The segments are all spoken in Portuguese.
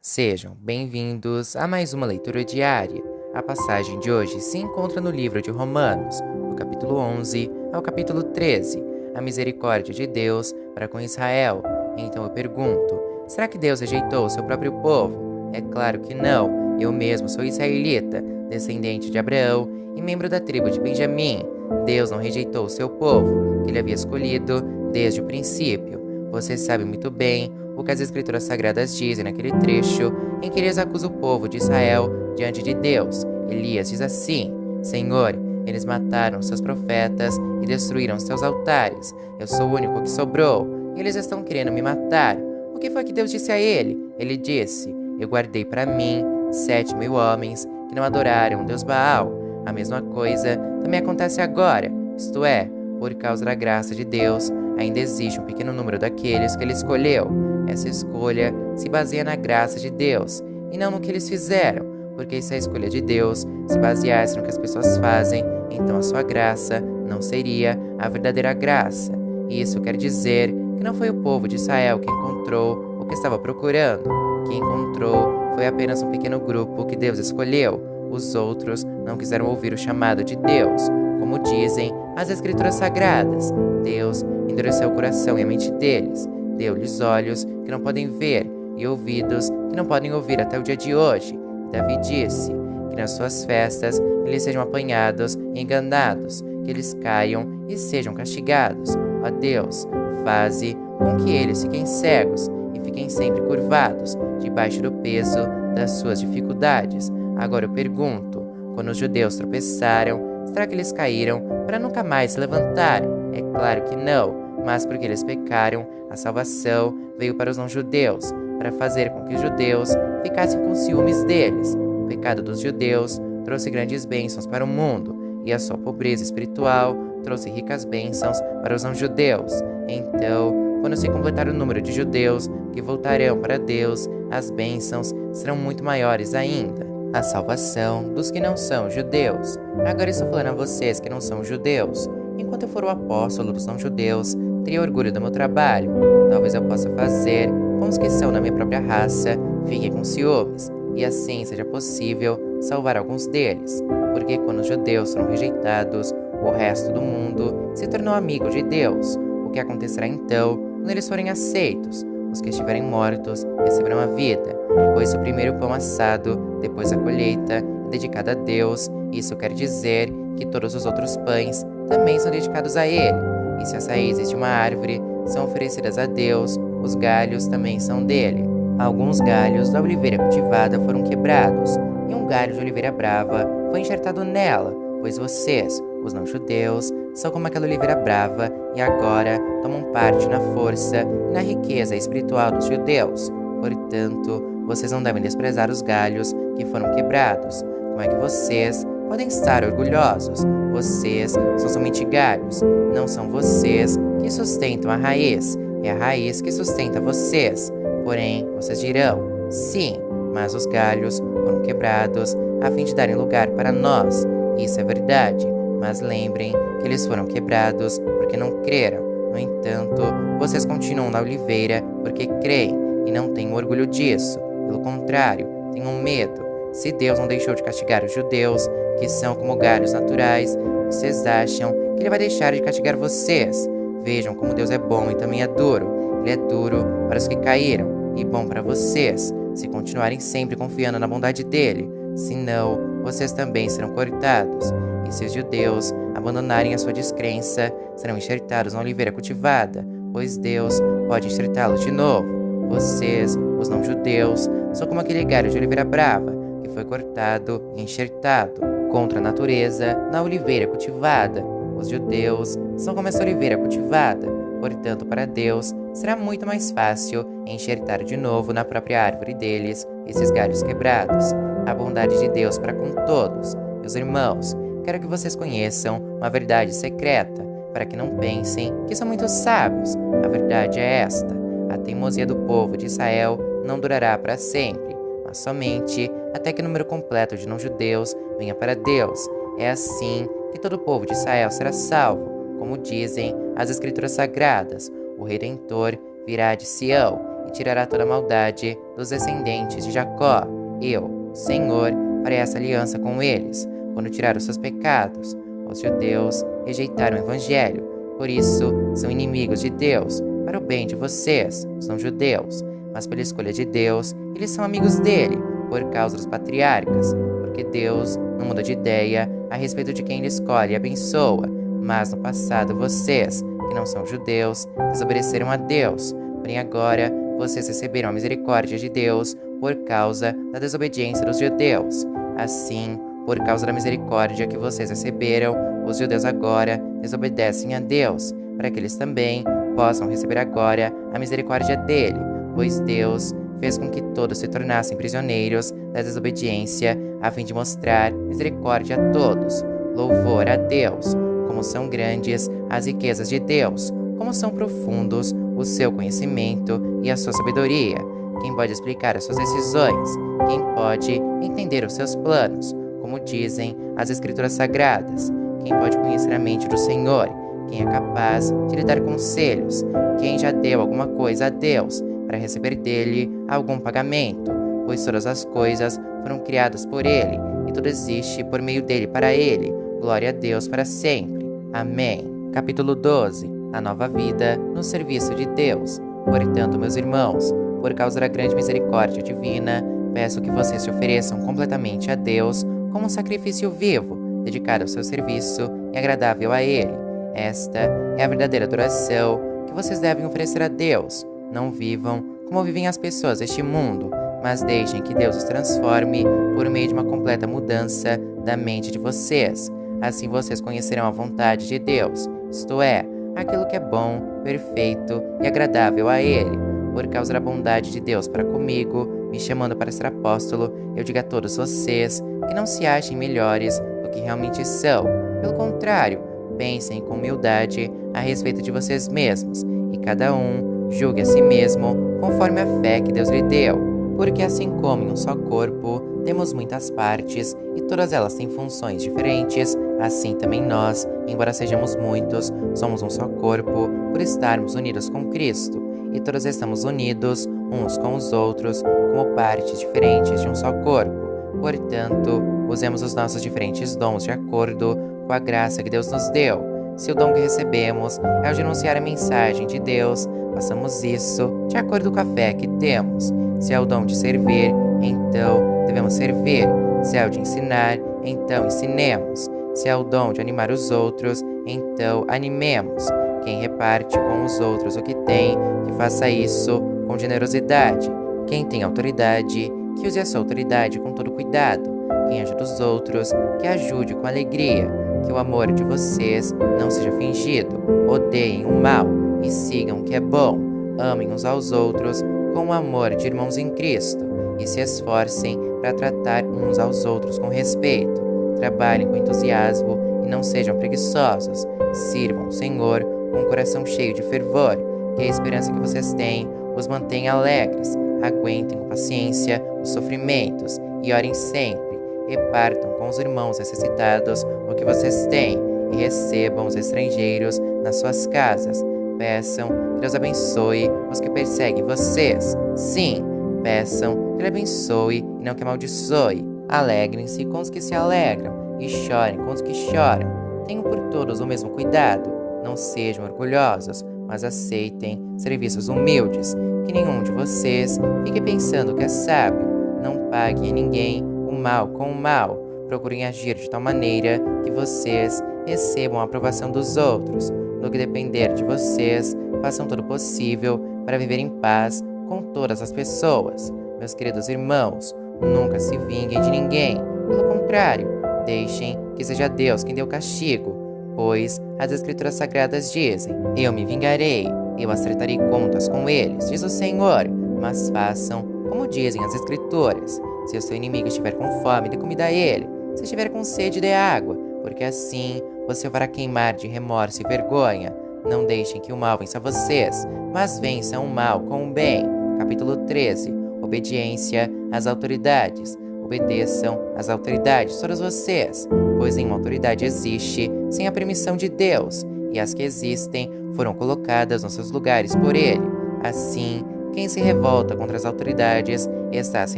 Sejam bem-vindos a mais uma leitura diária. A passagem de hoje se encontra no livro de Romanos, do capítulo 11 ao capítulo 13, a misericórdia de Deus para com Israel. Então eu pergunto, será que Deus rejeitou o seu próprio povo? É claro que não. Eu mesmo sou israelita, descendente de Abraão e membro da tribo de Benjamim. Deus não rejeitou o seu povo, que ele havia escolhido desde o princípio. Você sabe muito bem o que as escrituras sagradas dizem naquele trecho em que Elias acusa o povo de Israel diante de Deus. Elias diz assim: Senhor, eles mataram seus profetas e destruíram seus altares. Eu sou o único que sobrou e eles estão querendo me matar. O que foi que Deus disse a ele? Ele disse: Eu guardei para mim 7.000 homens que não adoraram o Deus Baal. A mesma coisa também acontece agora, isto é, por causa da graça de Deus, ainda existe um pequeno número daqueles que ele escolheu. Essa escolha se baseia na graça de Deus e não no que eles fizeram, porque se a escolha de Deus se baseasse no que as pessoas fazem, então a sua graça não seria a verdadeira graça. E isso quer dizer que não foi o povo de Israel que encontrou o que estava procurando. Quem encontrou foi apenas um pequeno grupo que Deus escolheu. Os outros não quiseram ouvir o chamado de Deus. Como dizem as escrituras sagradas, Deus endureceu o coração e a mente deles. Deu-lhes olhos que não podem ver e ouvidos que não podem ouvir até o dia de hoje. E Davi disse que nas suas festas eles sejam apanhados e enganados, que eles caiam e sejam castigados. Ó Deus, faze com que eles fiquem cegos e fiquem sempre curvados, debaixo do peso das suas dificuldades. Agora eu pergunto, quando os judeus tropeçaram, será que eles caíram para nunca mais se levantar? É claro que não. Mas porque eles pecaram, a salvação veio para os não-judeus, para fazer com que os judeus ficassem com ciúmes deles. O pecado dos judeus trouxe grandes bênçãos para o mundo, e a sua pobreza espiritual trouxe ricas bênçãos para os não-judeus. Então, quando se completar o número de judeus que voltarão para Deus, as bênçãos serão muito maiores ainda. A salvação dos que não são judeus. Agora estou falando a vocês que não são judeus. Enquanto eu for o apóstolo dos não-judeus, teria orgulho do meu trabalho. Talvez eu possa fazer com os que são da minha própria raça fiquem com ciúmes, e assim seja possível salvar alguns deles. Porque quando os judeus foram rejeitados, o resto do mundo se tornou amigo de Deus. O que acontecerá então quando eles forem aceitos? Os que estiverem mortos receberão a vida, pois o primeiro pão assado, depois a colheita, é dedicado a Deus. Isso quer dizer que todos os outros pães também são dedicados a Ele. E se as raízes de uma árvore são oferecidas a Deus, os galhos também são dele. Alguns galhos da oliveira cultivada foram quebrados, e um galho de oliveira brava foi enxertado nela, pois vocês, os não-judeus, são como aquela oliveira brava e agora tomam parte na força e na riqueza espiritual dos judeus. Portanto, vocês não devem desprezar os galhos que foram quebrados. Como é que vocês podem estar orgulhosos? Vocês são somente galhos. Não são vocês que sustentam a raiz. É a raiz que sustenta vocês. Porém, vocês dirão, sim, mas os galhos foram quebrados a fim de darem lugar para nós. Isso é verdade, mas lembrem que eles foram quebrados porque não creram. No entanto, vocês continuam na oliveira porque creem e não têm orgulho disso. Pelo contrário, tenham medo. Se Deus não deixou de castigar os judeus, que são como galhos naturais, vocês acham que Ele vai deixar de castigar vocês? Vejam como Deus é bom e também é duro. Ele é duro para os que caíram e bom para vocês, se continuarem sempre confiando na bondade dEle. Senão, vocês também serão cortados. E se os judeus abandonarem a sua descrença, serão enxertados na oliveira cultivada, pois Deus pode enxertá-los de novo. Vocês, os não-judeus, são como aquele galho de oliveira brava, que foi cortado e enxertado contra a natureza na oliveira cultivada. Os judeus são como essa oliveira cultivada, portanto, para Deus será muito mais fácil enxertar de novo na própria árvore deles esses galhos quebrados. A bondade de Deus para com todos. Meus irmãos, quero que vocês conheçam uma verdade secreta, para que não pensem que são muito sábios. A verdade é esta: a teimosia do povo de Israel não durará para sempre, mas somente até que o número completo de não-judeus venha para Deus. É assim que todo o povo de Israel será salvo. Como dizem as escrituras sagradas, o Redentor virá de Sião, e tirará toda a maldade dos descendentes de Jacó. Eu, o Senhor, farei essa aliança com eles, quando tirar os seus pecados. Os judeus rejeitaram o evangelho, por isso são inimigos de Deus, para o bem de vocês, os não-judeus. Mas pela escolha de Deus, eles são amigos dele, por causa dos patriarcas, porque Deus não muda de ideia a respeito de quem ele escolhe e abençoa. Mas no passado vocês, que não são judeus, desobedeceram a Deus. Porém agora vocês receberam a misericórdia de Deus por causa da desobediência dos judeus. Assim, por causa da misericórdia que vocês receberam, os judeus agora desobedecem a Deus, para que eles também possam receber agora a misericórdia dele, pois Deus fez com que todos se tornassem prisioneiros da desobediência, a fim de mostrar misericórdia a todos. Louvor a Deus! Como são grandes as riquezas de Deus, como são profundos o seu conhecimento e a sua sabedoria. Quem pode explicar as suas decisões? Quem pode entender os seus planos? Como dizem as Escrituras Sagradas, quem pode conhecer a mente do Senhor? Quem é capaz de lhe dar conselhos? Quem já deu alguma coisa a Deus para receber dele algum pagamento? Pois todas as coisas foram criadas por ele, e tudo existe por meio dele para ele. Glória a Deus para sempre. Amém. Capítulo 12. A nova vida no serviço de Deus. Portanto, meus irmãos, por causa da grande misericórdia divina, peço que vocês se ofereçam completamente a Deus como um sacrifício vivo, dedicado ao seu serviço e agradável a Ele. Esta é a verdadeira adoração que vocês devem oferecer a Deus. Não vivam como vivem as pessoas deste mundo, mas deixem que Deus os transforme por meio de uma completa mudança da mente de vocês. Assim vocês conhecerão a vontade de Deus, isto é, aquilo que é bom, perfeito e agradável a Ele. Por causa da bondade de Deus para comigo, me chamando para ser apóstolo, eu digo a todos vocês que não se achem melhores do que realmente são. Pelo contrário, pensem com humildade a respeito de vocês mesmos, e cada um julgue a si mesmo conforme a fé que Deus lhe deu. Porque assim como em um só corpo temos muitas partes, e todas elas têm funções diferentes, assim também nós, embora sejamos muitos, somos um só corpo, por estarmos unidos com Cristo. E todos estamos unidos uns com os outros, como partes diferentes de um só corpo. Portanto, usemos os nossos diferentes dons de acordo com a graça que Deus nos deu. Se o dom que recebemos é o de anunciar a mensagem de Deus, façamos isso de acordo com a fé que temos. Se é o dom de servir, então devemos servir. Se é o de ensinar, então ensinemos. Se é o dom de animar os outros, então animemos. Quem reparte com os outros o que tem, que faça isso com generosidade. Quem tem autoridade, que use a sua autoridade com todo cuidado. Quem ajuda os outros, que ajude com alegria. Que o amor de vocês não seja fingido. Odeiem o mal e sigam o que é bom. Amem uns aos outros com o amor de irmãos em Cristo e se esforcem para tratar uns aos outros com respeito. Trabalhem com entusiasmo e não sejam preguiçosos. Sirvam o Senhor com um coração cheio de fervor, que a esperança que vocês têm os mantenha alegres. Aguentem com paciência os sofrimentos e orem sempre. Repartam com os irmãos necessitados o que vocês têm e recebam os estrangeiros nas suas casas. Peçam que Deus abençoe os que perseguem vocês. Sim, peçam que Ele abençoe e não que amaldiçoe. Alegrem-se com os que se alegram e chorem com os que choram. Tenham por todos o mesmo cuidado. Não sejam orgulhosos, mas aceitem serviços humildes. Que nenhum de vocês fique pensando que é sábio. Não paguem a ninguém o mal com o mal. Procurem agir de tal maneira que vocês recebam a aprovação dos outros. No que depender de vocês, façam todo o possível para viver em paz com todas as pessoas. Meus queridos irmãos, nunca se vinguem de ninguém. Pelo contrário, deixem que seja Deus quem dê o castigo, pois as Escrituras Sagradas dizem: eu me vingarei, eu acertarei contas com eles, diz o Senhor. Mas façam como dizem as Escrituras. Se o seu inimigo estiver com fome, dê comida a ele. Se estiver com sede, dê água, porque assim você o fará queimar de remorso e vergonha. Não deixem que o mal vença vocês, mas vençam o mal com o bem. Capítulo 13. Obediência às autoridades. Obedeçam às autoridades, todas vocês, pois nenhuma autoridade existe sem a permissão de Deus, e as que existem foram colocadas nos seus lugares por Ele. Assim, Quem se revolta contra as autoridades está se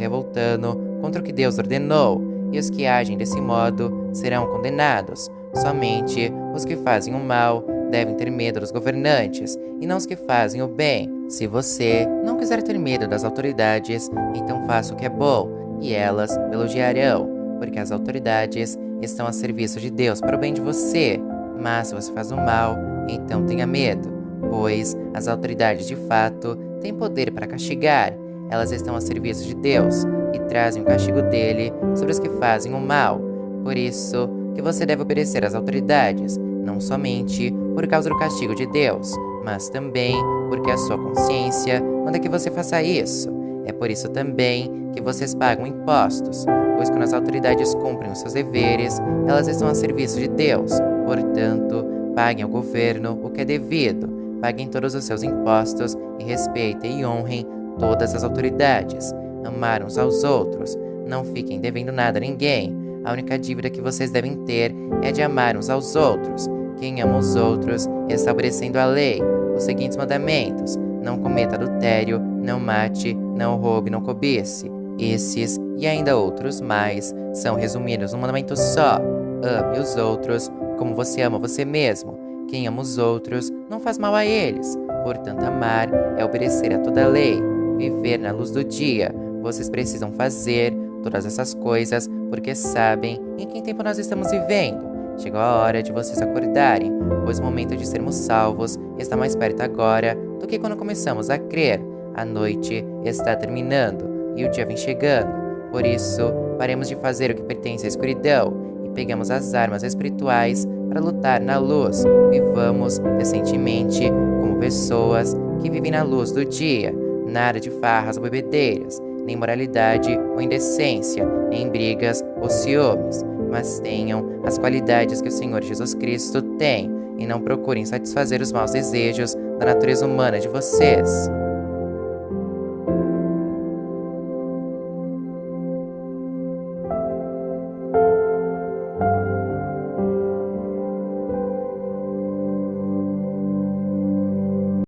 revoltando contra o que Deus ordenou, e os que agem desse modo serão condenados. Somente os que fazem o mal devem ter medo dos governantes, e não os que fazem o bem. Se você não quiser ter medo das autoridades, então faça o que é bom, e elas o elogiarão, porque as autoridades estão a serviço de Deus para o bem de você. Mas se você faz o mal, então tenha medo, pois as autoridades de fato têm poder para castigar. Elas estão a serviço de Deus e trazem o castigo dele sobre os que fazem o mal. Por isso que você deve obedecer às autoridades, não somente por causa do castigo de Deus, mas também porque a sua consciência manda que você faça isso. É por isso também que vocês pagam impostos, pois quando as autoridades cumprem os seus deveres, elas estão a serviço de Deus. Portanto, paguem ao governo o que é devido, paguem todos os seus impostos e respeitem e honrem todas as autoridades. Amar uns aos outros, não fiquem devendo nada a ninguém. A única dívida que vocês devem ter é de amar uns aos outros. Quem ama os outros está obedecendo a lei, os seguintes mandamentos: não cometa adultério, não mate, não roube, não cobice. Esses e ainda outros mais são resumidos num mandamento só: ame os outros como você ama você mesmo. Quem ama os outros não faz mal a eles. Portanto, amar é obedecer a toda a lei, viver na luz do dia. Vocês precisam fazer todas essas coisas porque sabem em que tempo nós estamos vivendo. Chegou a hora de vocês acordarem, pois o momento de sermos salvos está mais perto agora do que quando começamos a crer. A noite está terminando e o dia vem chegando. Por isso, paremos de fazer o que pertence à escuridão e pegamos as armas espirituais para lutar na luz. Vivamos decentemente como pessoas que vivem na luz do dia. Nada de farras ou bebedeiras, nem moralidade ou indecência, nem brigas ou ciúmes, mas tenham as qualidades que o Senhor Jesus Cristo tem, e não procurem satisfazer os maus desejos da natureza humana de vocês.